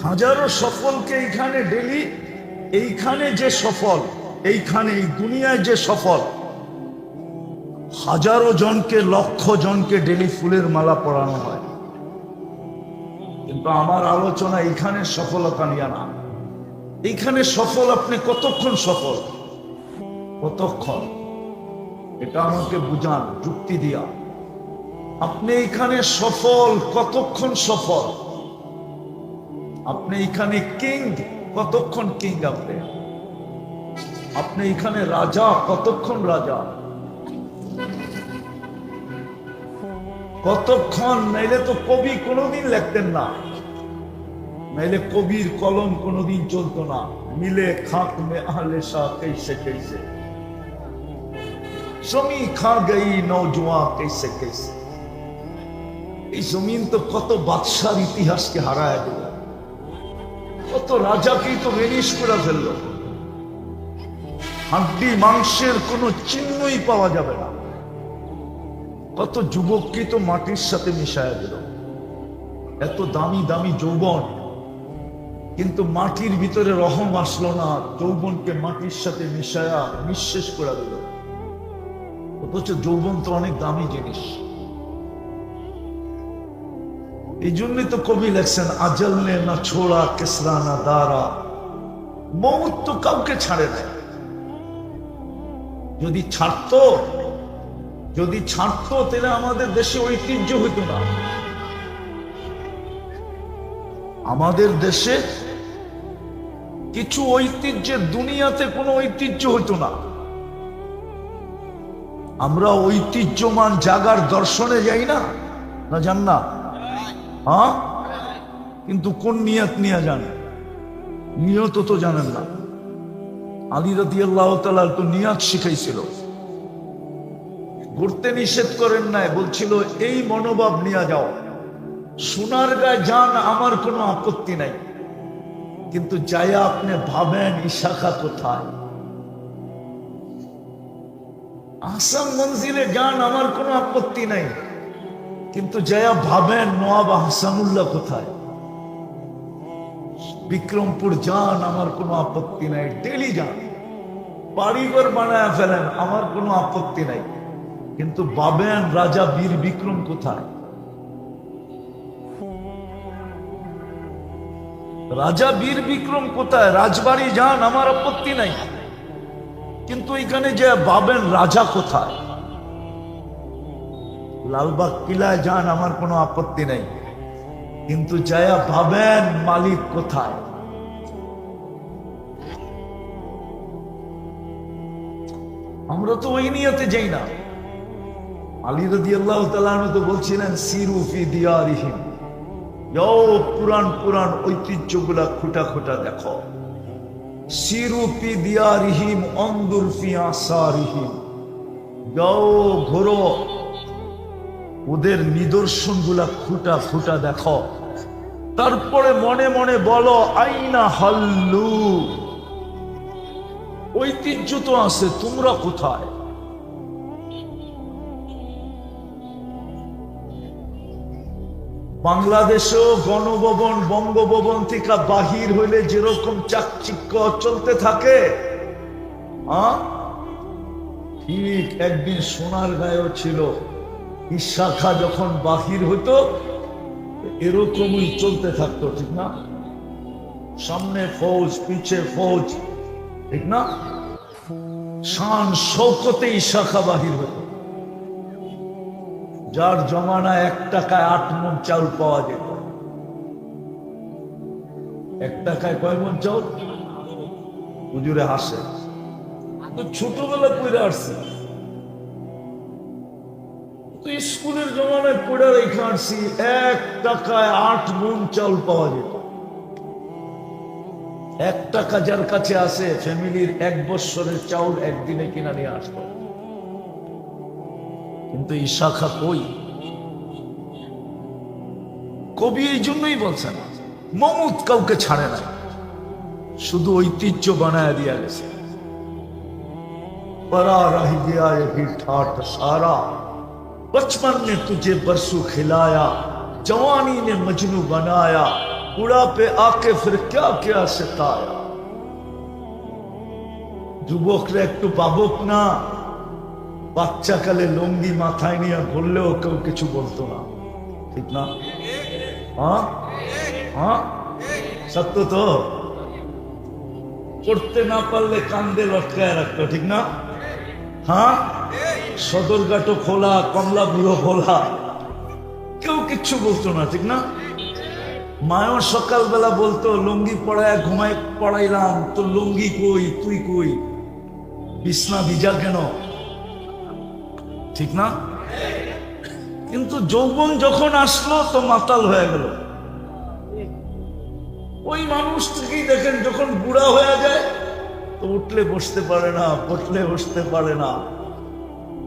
হাজারো সফলকে এইখানে ডেলি, এইখানে যে সফল, এইখানে এই দুনিয়ায় যে সফল, হাজারো জনকে, লক্ষ জনকে ডেলি ফুলের মালা পরানো হয়। কিন্তু আমার আলোচনা এইখানে সফলতা নিয়ে না। এইখানে সফল আপনি কতক্ষণ সফল, কতক্ষণ, এটা আমাকে বুঝান যুক্তি দিয়া। আপনি এইখানে সফল কতক্ষণ সফল, আপনি এখানে কিং কতক্ষণ কিং, আপনি এখানে রাজা কতক্ষণ রাজা, কতক্ষণ? নাইলে তো কবি কোনোদিন লিখতেন না, নাইলে কবির কলম কোনোদিন চলতো না। মিলে খাক মে আহলে শাহ कैसे कैसे, জমি খা গই নৌজওয়ান कैसे कैसे। এই জমিন তো কত বাদশার ইতিহাসকে হারায় দিল, কত রাজাকেই তো ভেনিশ করে ফেললো। হাড্ডি মাংসের কোনো চিহ্নই পাওয়া যাবে না। কত যুবককে তো মাটির সাথে মিশায়া দিল। এত দামি দামি যৌবন, কিন্তু মাটির ভিতরে রহম আসলো না, যৌবনকে মাটির সাথে মিশায়া নিঃশেষ করে দিল। অথচ যৌবন তো অনেক দামি জিনিস। এই জন্যই তো কবি লেখছেন, আজল নে না ছোড়া কিসরা না দারা, মৌত তো কাউকে ছাড়ে না। যদি ছাড়তো, যদি ছাড়তো তাহলে আমাদের দেশে ঐতিহ্য হইতো না। আমাদের দেশে কিছু ঐতিহ্যের, দুনিয়াতে কোনো ঐতিহ্য হইতো না। আমরা ঐতিহ্যমান জাগার দর্শনে যাই না, না জান না? হ্যাঁ, কিন্তু কোন নিয়ত নিয়ে যান? নিয়ত তো জানেন না। আলী রাদিয়াল্লাহু তাআলা তো নিয়ত শিখাইছিল, ঘুরতে নিষেধ করেন নাই, বলছিল এই মনোভাব নিয়ে যাও। সোনার গায়ে যান, আমার কোনো আপত্তি নাই, কিন্তু যায়া আপনি ভাবেন ইশাখা কোথায়। আসাম মঞ্জিলে যান, আমার কোনো আপত্তি নাই, কিন্তু যায়া ভাবেন নওয়াব হাসানুল্লাহ কোথায়। বিক্রমপুর যান, আমার কোনো আপত্তি নাই, ডেলি যান, বাড়িঘর বানায় ফেলেন, আমার কোনো আপত্তি নাই, কিন্তু ভাবেন রাজা বীর বিক্রম কোথায়। রাজা বীর বিক্রম কোথায়? রাজবাড়ি যান, আমার আপত্তি নাই, কিন্তু এখানে যে ভাবেন রাজা কোথায়। লালবাগ কিলায় যান, আমার কোনো আপত্তি নাই, কিন্তু যায়া ভাবেন মালিক কোথায়। আমরা তো ওই নিয়তে যাই না। আলী রাদিয়াল্লাহু তাআলা তো বলছিলেন, সিরু ফি দিয়ারিহিম, যাও পুরান পুরান ঐতিহ্যগুলা খুঁটা খুঁটা দেখো। সিরু ফি দিয়ারিহিম অনদুর ফি আসারিহিম, যাও ঘোরো, ওদের নিদর্শনগুলা খুঁটা খুঁটা দেখো। তারপরে মনে মনে বলো, আইনা হাল্লু, ঐতিহ্য তো আছে, তোমরা কোথায়? বাংলাদেশেও গণভবন, বঙ্গভবন থেকে বাহির হইলে যেরকম চাকচিক্য চলতে থাকে, ঠিক একদিন সোনার গায়েও ছিল। ইশাখা যখন বাহির হইতো এরকমই চলতে থাকতো, ঠিক না? সামনে ফৌজ, পিছে ফৌজ, ঠিক না? শান শৌকতে ইশাখা বাহির হইতো। যার জমানায় 1 টাকায় 8 মণ চাউল পাওয়া যেত। 1 টাকায় কয় মণ চাউল? হুজুরে হাসে, তো ছোটবেলা পড়ে আসছে, তো স্কুলের জমানায় পড়ে রেখে আসছি। 1 টাকায় 8 মণ চাউল পাওয়া যেত। 1 টাকা যার কাছে আছে, ফ্যামিলির 1 বছরের চাউল একদিনে কিনা নিয়ে আসতো। কিন্তু ইশাখা কই? কবি এই জন্যই বলছেন, মমুত কাউকে ছাড়ে না, শুধু ঐতিহ্য বানায় দিয়া গেছে। পরা রহি গয়া ये भी ठाठ सारा, बचपन ने तुझे बरसों खिलाया, जवानी ने मजनू बनाया, बुढ़ापे आके फिर क्या क्या सताया। যুবকরা একটু পাবক না, বাচ্চাকালে লুঙ্গি মাথায় নিয়ে ঘুরলেও কেউ কিছু বলতো না, ঠিক না? হ্যাঁ হ্যাঁ, সত্য তো। করতে না পারলে কান্দে লটকায় রাখতো, ঠিক না? হ্যাঁ, সদরঘাটও খোলা, কমলাপুরও খোলা, কেউ কিচ্ছু বলতো না, ঠিক না? মায়ও সকালবেলা বলতো লুঙ্গি পড়ায় পড়াইলাম, তো লুঙ্গি কই, তুই কই, বিছনা ভিজা কেন, ঠিক না? কিন্তু যৌবন যখন আসলো তো মাতাল হয়ে গেল। ওই মানুষটাকেই দেখেন যখন বুড়া হয়ে যায় তো উঠলে বসতে পারে না, পড়লে বসতে পারে না।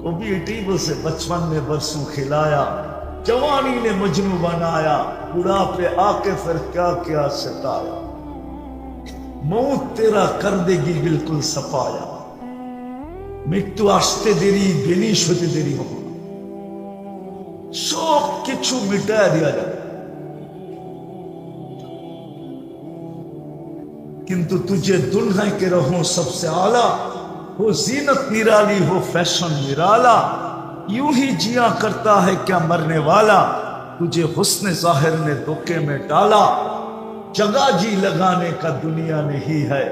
কবি এটাই বলছে, বচপন में बरसों खिलाया, जवानी ने मजनू बनाया, बुढ़ापे आके फिर क्या क्या सताया, मौत तेरा कर देगी बिल्कुल सफाया। মৃত্যু আসতে দেরি, বেনিশ হতে দেরি হবে, সব কিছু মিটায় দেওয়া যাবে। किंतु तुझे दुल्हन के रहो सबसे आला, हो जीनत निराली, हो फैशन निराला, यूं ही जिया करता है क्या मरने वाला, तुझे हुस्न जाहिर ने धोखे में डाला, जगह जी लगाने का दुनिया नहीं है,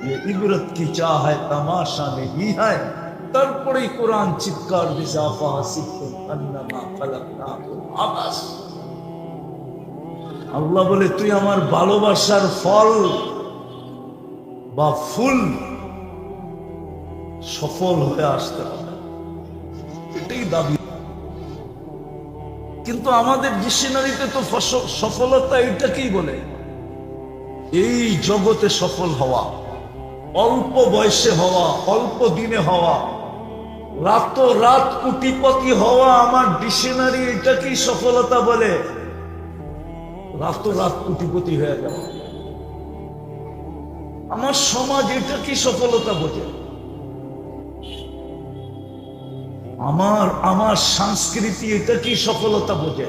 ये इबरत की चाह है तमाशा नहीं है, तर पड़ी कुरान चित्कार बिजाफा हसीबुल अन्नमा खलकनाकुम आबास। আল্লাহ বলে তুই আমার ভালোবাসার ফল বা ফুল সফল হয়ে আসতে হবে, এটাই দাবি। কিন্তু আমাদের ডিকশনারিতে তো সফলতা এটাকেই বলে, এই জগতে সফল হওয়া, অল্প বয়সে হওয়া, অল্প দিনে হওয়া, রাত কোটিপতি হওয়া। আমার ডিকশনারি এটাকেই সফলতা বলে, রাত কোটিপতি হয়ে যাওয়া। আমার সমাজ এটা কি সফলতা বোঝে? আমার সংস্কৃতি এটা কি সফলতা বোঝে?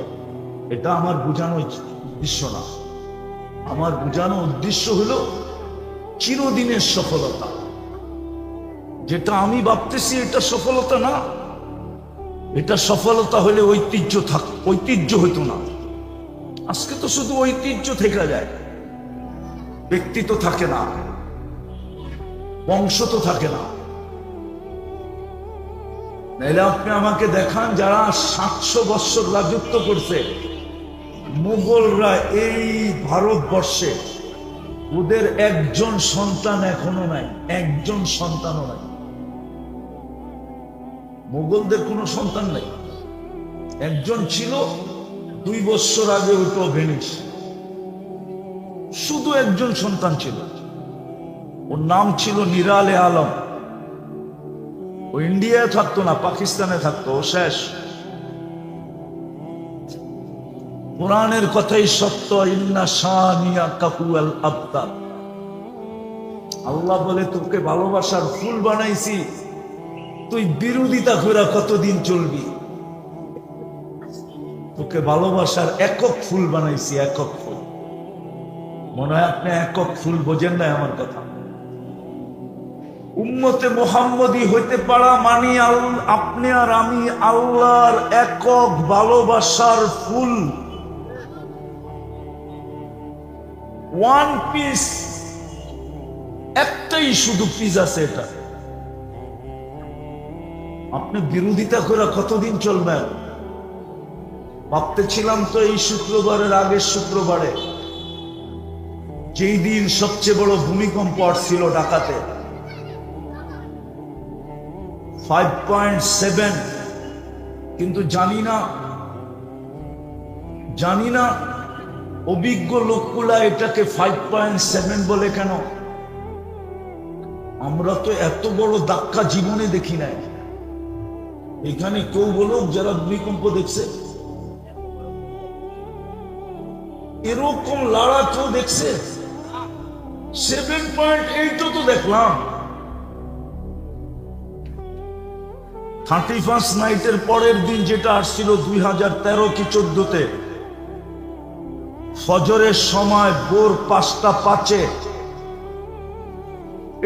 এটা আমার বোঝানো উদ্দেশ্য না। আমার বোঝানো উদ্দেশ্য হলো চিরদিনের সফলতা। যেটা আমি ভাবতেছি এটা সফলতা না, এটা সফলতা হলে ঐতিহ্য হইতো না। আজকে তো শুধু ঐতিহ্য থেকে যায়, ব্যক্তি তো থাকে না, বংশ তো থাকে না। নাইলে আপনি আমাকে দেখান যারা 700 বৎসর রাজত্ব করছে, মুঘলরা এই ভারতবর্ষে, ওদের একজন সন্তান এখনো নাই, একজন সন্তানও নাই। মুঘলদের কোনো সন্তান নাই, একজন ছিল, 2 বছর আগে ওইটা ভেনিস, শুধু একজন সন্তান ছিল, ওর নাম ছিল নিরালে আলম। ও ইন্ডিয়ায় থাকতো না, পাকিস্তানে থাকতো, ও শেষ। কোরআনের কথাই সত্য, ইন্না শানিয়া কাহুয়াল আবতার। আল্লাহ বলে তোকে ভালোবাসার ফুল বানাইছি, তুই বিরোধিতা করে কতদিন চলবি? তোকে ভালোবাসার একক ফুল বানাইছি, একক ফুল। মনে হয় আপনি একক ফুল বোঝেন না আমার কথা। উম্মতে মুহাম্মদী হইতে পারা মানে আপনি আর আমি আল্লাহর একক ভালোবাসার ফুল, ওয়ান পিস, একটাই শুধু পিস আছে। এটা আপনি বিরোধিতা করে কতদিন চলবেন? ভাবতেছিলাম তো এই শুক্রবারের আগের শুক্রবারে, যেই দিন সবচেয়ে বড় ভূমিকম্প আসছিল ঢাকাতে, 5.7, কিন্তু জানি না অভিজ্ঞ লোকগুলা এটাকে 5.7 বলে কেন। আমরা তো এত বড় ধাক্কা জীবনে দেখি নাই। এখানে কেউ বলুক যারা ভূমিকম্প দেখছে, এরকম লড়া কেউ দেখছে? 7.8 তো দেখলাম। 31st নাইটের পরের দিন যেটা আসছিল 2013 কি 14-তে, ফজরের সময় ভোর 5:05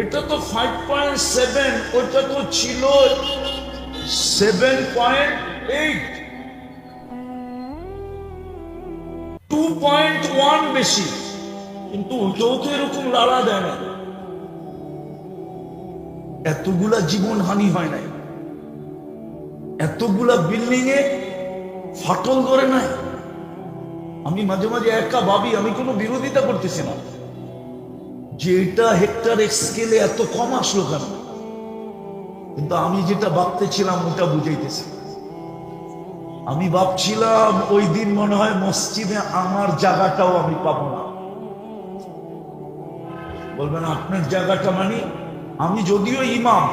এটা তো 5.7, ওটা তো ছিল 7.8, 2.1 বেশি, কিন্তু ওটাও তো এরকম লাড়া দেয় না। এতগুলা জীবন হানি হয় নাই, এতগুলা বিল্ডিং এ ফাটল ধরে নাই। আমি মাঝে মাঝে একা ভাবি, আমি কোনো বিরোধিতা করতেছি না, যে এটা হেক্টর স্কেলে এত কম আসলো কেন, কিন্তু আমি যেটা ভাবতেছিলাম ওটা বুঝাইতেছি। আমি ভাবছিলাম ওই দিন মনে হয় মসজিদে আমার জায়গাটাও আমি পাবো না। বলবেন আপনার জায়গাটা মানে? আমি যদিও ইমাম,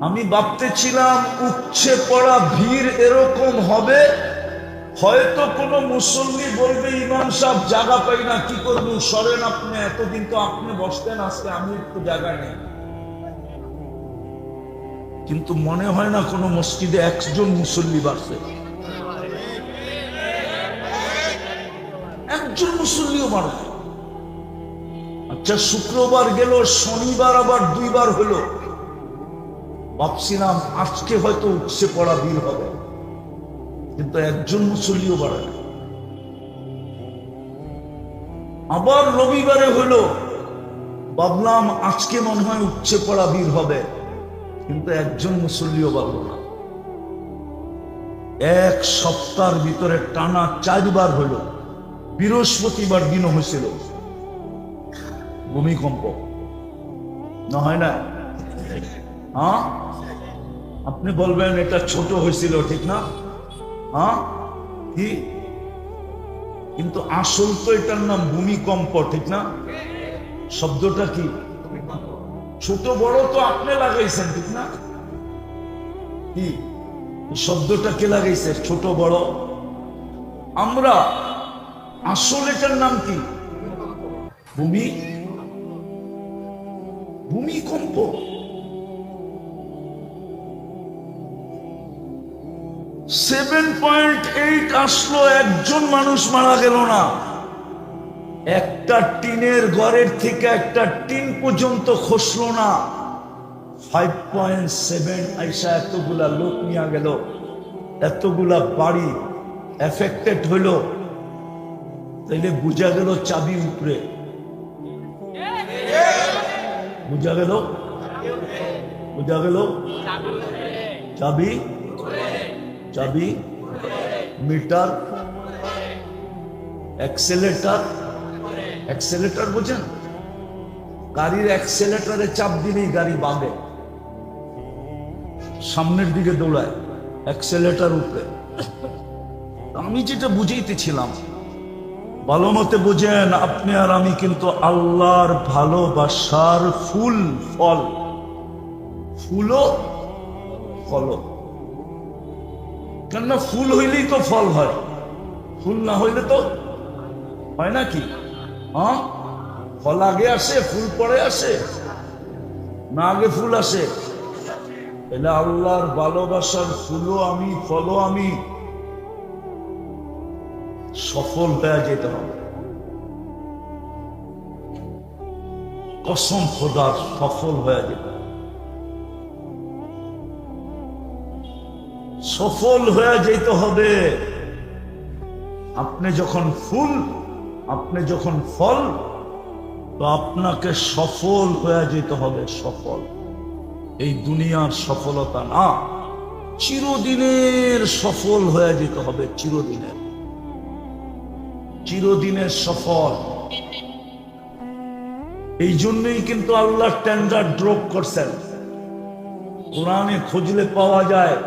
আমি ভাবতেছিলাম উপচে পড়া ভিড় এরকম হবে, হয়তো কোনো মুসল্লি বলবে ইমাম সাহেব জায়গা পাই না, কি করবো, সরেন আপনি, এতদিন তো আপনি বসতেন, আজকে আমি একটু জায়গা নেই। কিন্তু মনে হয় না কোনো মসজিদে একজন মুসল্লি বাড়ছে, একজন মুসল্লিও বাড়বে। আচ্ছা, শুক্রবার গেল, শনিবার আবার 2 বার হলো, ভাবছিলাম আজকে হয়তো উপচে পড়া ভিড় হবে, কিন্তু একজন মুসল্লিও বাড়ে না। আবার রবিবারে হলো, ভাবলাম আজকে মনে হয় উপচে পড়া ভিড় হবে, কিন্তু একজন মুসল্লিও বাড়ল না। এক সপ্তাহের ভিতরে টানা 4 বার হলো। বৃহস্পতিবার দিনও হয়েছিল ভূমিকম্প, না হয় না? হ্যাঁ, আপনি বলবেন এটা ছোট হয়েছিল, ঠিক না? হ্যাঁ, কি, কিন্তু আসল তো এটার নাম ভূমিকম্প, ঠিক না? শব্দটা কি? ছোট বড় তো আপনি লাগাইছেন, ঠিক না? কি শব্দটা কে লাগাইছে? ছোট বড় আমরা। আসল এটার নাম কি? ভূমিকম্প। সেভেন 7.8 আসলো, একজন মানুষ মারা গেল না। একটা টিনের ঘরের থেকে একটা টিন পর্যন্ত খসলো না। 5.7 আইসা এতগুলা লোক নিয়ে গেল, এতগুলা বাড়ি এফেক্টেড হইল। তাইলে বুঝা গেল চাবি উপরে, বুঝা গেল চাবি মিটার, অ্যাক্সেলেটার বোঝেন? গাড়ির অ্যাক্সেলেটারে চাপ দিলেই গাড়ি বাঁধে, সামনের দিকে দৌড়ায়, অ্যাক্সেলেটার উপরে। আমি যেটা বুঝাইতেছিলাম, ভালো মতে বুঝেন, আপনি আর আমি কিন্তু আল্লাহর ভালোবাসার ফুলও ফল। কেননা ফুল হইলেই তো ফল হয়, ফুল না হইলে তো হয় নাকি? হ্যাঁ, ফল আগে আসে, ফুল পরে আসে না, আগে ফুল আসে? তাহলে আল্লাহর ভালোবাসার ফুলও আমি, ফলও আমি, সফল হয়ে যেতে হবে। কসম খোদার, সফল হয়ে যেতে হবে, সফল হয়ে যেতে হবে। আপনি যখন ফুল, আপনি যখন ফল, তো আপনাকে সফল হয়ে যেতে হবে। সফল এই দুনিয়ার সফলতা না, চিরদিনের সফল হয়ে যেতে হবে, চিরদিনের সফল। এই জন্যই কিন্তু আল্লাহ টেন্ডার ড্রপ করছেন, কোরআনে খুঁজলে পাওয়া যায়।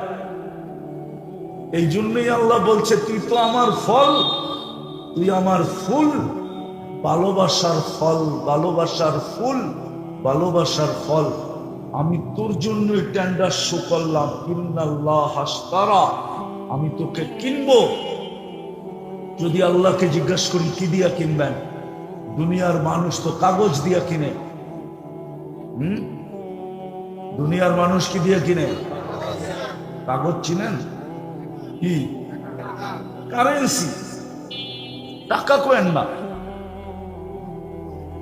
এই জন্যই আল্লাহ বলছে, তুই তো আমার ফল, তুই আমার ফুল, ভালোবাসার ফল, ভালোবাসার ফল। আমি তোর জন্য টেন্ডার শো করলাম, ইন্নাল্লাহ হাশতারা, আমি তোকে কিনবো। যদি আল্লাহকে জিজ্ঞাসা করি কি দিয়া কিনবেন? দুনিয়ার মানুষ তো কাগজ দিয়া কিনে। দুনিয়ার মানুষ কি দিয়া কিনে? কাগজ চিনেন? কি? কারেন্সি। টাকা কোয়েন না,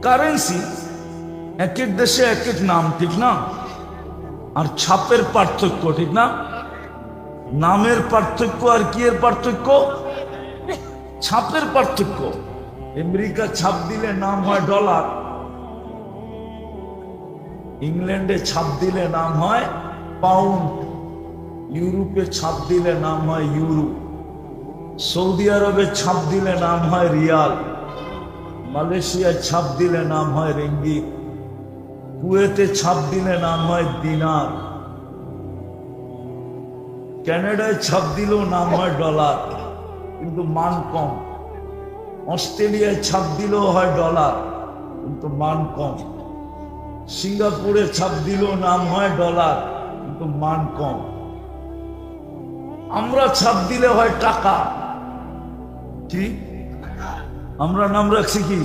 কারেন্সি। এক এক দেশে এক এক নাম, ঠিক না? আর ছাপের পার্থক্য, ঠিক না? নামের পার্থক্য আর কি এর পার্থক্য? ছাপের পার্থক্য। আমেরিকা ছাপ দিলে নাম হয় ডলার, ইংল্যান্ডে ছাপ দিলে নাম হয় পাউন্ড, ইউরোপে ছাপ দিলে নাম হয় ইউরো, সৌদি আরবে ছাপ দিলে নাম হয় রিয়াল, মালয়েশিয়ায় ছাপ দিলে নাম হয় রিঙ্গিত, কুয়েতে ছাপ দিলে নাম হয় দিনার, কানাডায় ছাপ দিলেও নাম হয় ডলার, কিন্তু মান কম। অস্ট্রেলিয়ায় ছাপ দিলেও হয় ডলার, কিন্তু মান কম। সিঙ্গাপুরে ছাপ দিলেও নাম হয় ডলার, কিন্তু মান কম। আমরা ছাপ দিলে হয় টাকা, ঠিক? আমরা নাম রাখছি কি?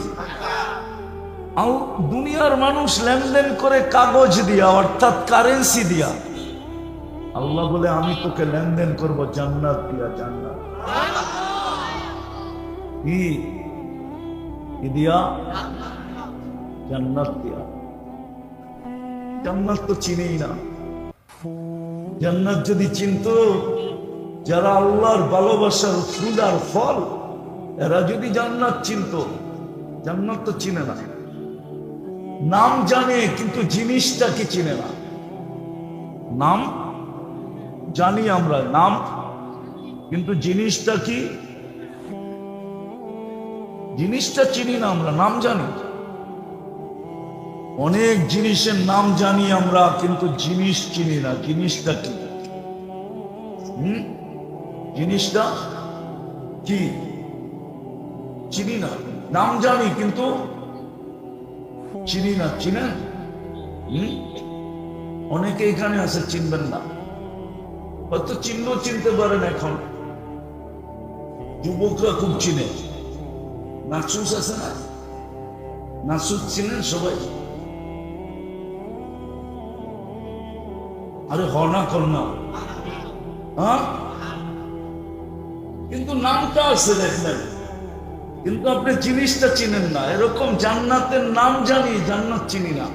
দুনিয়ার মানুষ লেনদেন করে কাগজ দিয়া, অর্থাৎ কারেন্সি দিয়া। আল্লাহ বলে আমি তোকে লেনদেন করব জান্নাত দিয়া। জান্নাত কি দিয়া? জান্নাত দিয়া। জান্নাত তো চিনেই না। জান্নাত যদি চিনতো, যারা আল্লাহর ভালোবাসার ফুল আর ফল, এরা যদি জান্নাত চিনতো, জান্নাত তো চিনে না। নাম জানে কিন্তু জিনিসটা কি চিনে না। নাম জানি আমরা, নাম, কিন্তু জিনিসটা কি? জিনিসটা চিনি না আমরা, নাম জানি। অনেক জিনিসের নাম জানি আমরা, কিন্তু জিনিস চিনি না। জিনিসটা কি? জিনিসটা কি চিনি না। নাম জানি কিন্তু চিনি না। চিনেন? অনেকে এখানে আছে চিনবেন না, হয়তো চিনলেও চিনতে পারেন। এখন যুবকরা খুব চিনে। নাসুস আছে না? নাসুস চিনেন সবাই? আরে হনা কর না, হ্যাঁ? কিন্তু নামটা আছে দেখলেন, কিন্তু আপনি জিনিসটা চিনেন না। এরকম জান্নাতের নাম জানি, জান্নাত চিনি না।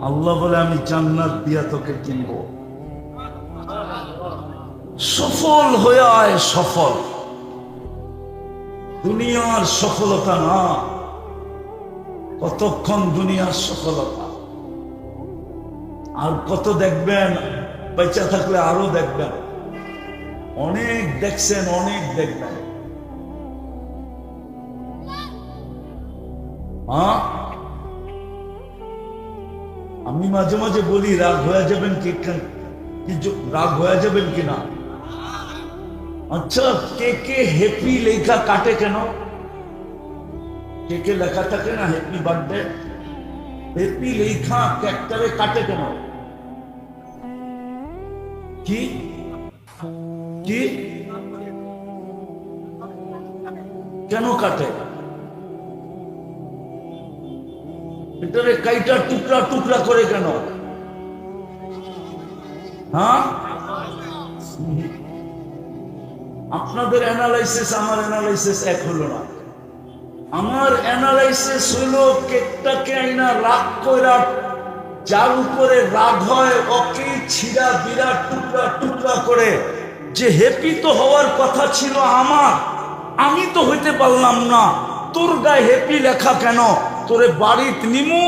আল্লাহ বলে আমি জান্নাত দিয়া তোকে কিনবো। সফল হয়ে আয়, সফল। দুনিয়ার সফলতা না, কতক্ষণ দুনিয়ার সফলতা, আর কত দেখবেন? বেঁচে থাকলে আরো দেখবেন। অনেক দেখছেন, অনেক দেখবেন। আমি মাঝে মাঝে বলি রাগ হয়ে যাবেন কি? রাগ হয়ে যাবেন কিনা? আচ্ছা, কে হ্যাপি লেখা কাটে কেন? কে লেখা থাকে না হ্যাপি বার্থডে, হ্যাপি লেখা ট্র্যাক্টরে কাটে কেন? কি কি কেন কাটে? ভিতরে কাইটা টুকরা টুকরা করে কেন? হ্যাঁ, আপনাদের অ্যানালাইসিস আমার অ্যানালাইসিস এক হলো না। আমার অ্যানালাইসিস হলো কেকটাকে আইনা রাগ কইরা, যার উপরে রাগ হয় ওকে ছিড়া বিরাট টুকরা টুকরা করে, যে হ্যাপি তো হওয়ার কথা ছিল আমার, আমি তো হইতে পারলাম না, তোর গায়ে হ্যাপি লেখা কেন? তোরে বাড়িতে নিমু,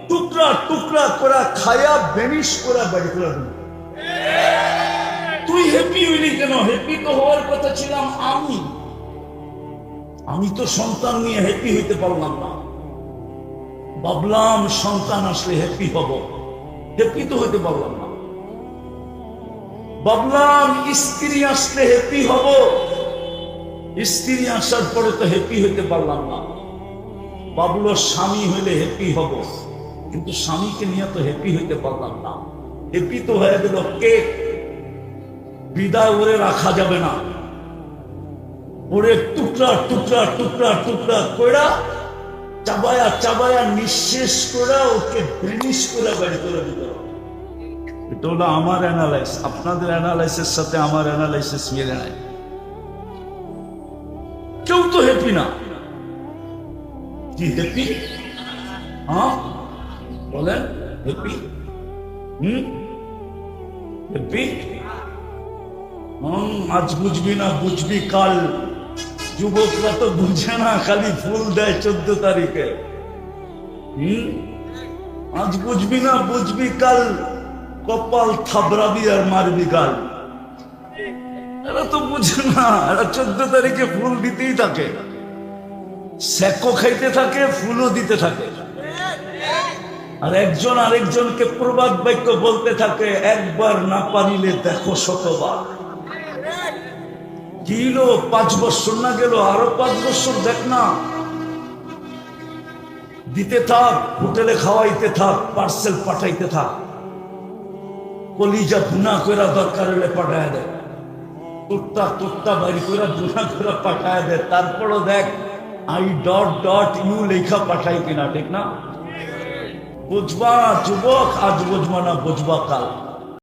টুকরা টুকরা করে খায়া বেনিশ করে বাড়ি করে দেব। তুই হ্যাপি হইলি কেন? হ্যাপি তো হওয়ার কথা ছিলাম আমি। আমি তো সন্তান নিয়ে হ্যাপি হইতে পারলাম না। ভাবলাম সন্তান আসলে হ্যাপি হব, হ্যাপি তো হইতে পারলাম না। ভাবলাম স্ত্রী আসলে হ্যাপি হব, স্ত্রী আসার পরে তো হ্যাপি হইতে পারলাম না। ভাবলো স্বামী হইলে হ্যাপি হব, কিন্তু স্বামীকে নিয়ে তো হ্যাপি হইতে পারলাম না। হ্যাপি তো হয়ে গেল কেক, বিদায় ওরে রাখা যাবে না, ওরে টুকরা টুকরা টুকরা টুকরা কইরা চাবায়া চাবায়া নিঃশেষ করে ওকে ভেনিশ করে বাড়ি করে দিল। এটা হলো আমার অ্যানালাইসিস। আপনাদের অ্যানালাইসিসের সাথে আমার অ্যানালাইসিস মিলে নাই। কেউ তো তো হ্যাপি না। কি হ্যাপি? হ্যাঁ বলেন, হ্যাপি? হ্যাপি? আজ বুঝবি না বুঝবি কাল। যুবকরা তো বুঝে না, খালি ফুল দেয় 14 তারিখে। আজ বুঝবি না বুঝবি কাল, কপাল থাবড়াবি আর মারবি গাল। এরা তো বুঝে না, এরা 14 তারিখে ফুল দিতেই থাকে, সেকো খাইতে থাকে, ফুলও দিতে থাকে। আর একজন আরেকজনকে প্রবাদ বাক্য বলতে থাকে, একবার না পারিলে দেখো শতবার। কিলো 5 বছর না গেল, আরো 5 বছর দেখ না। দিতে থাক, হোটেলে খাওয়াইতে থাক, পার্সেল পাঠাইতে থাক, কলিজা ভুনা কইরা দরকার হলে পাঠায় দেয়, টুকটা টুকটা বাড়ি কইরা ভুনা কইরা পাঠায় দেয়। তারপরও দেখ I.U লেখা পাঠাই কিনা, ঠিক না? বুঝবা যুবক, আজ বুঝবা না বুঝবা কাল।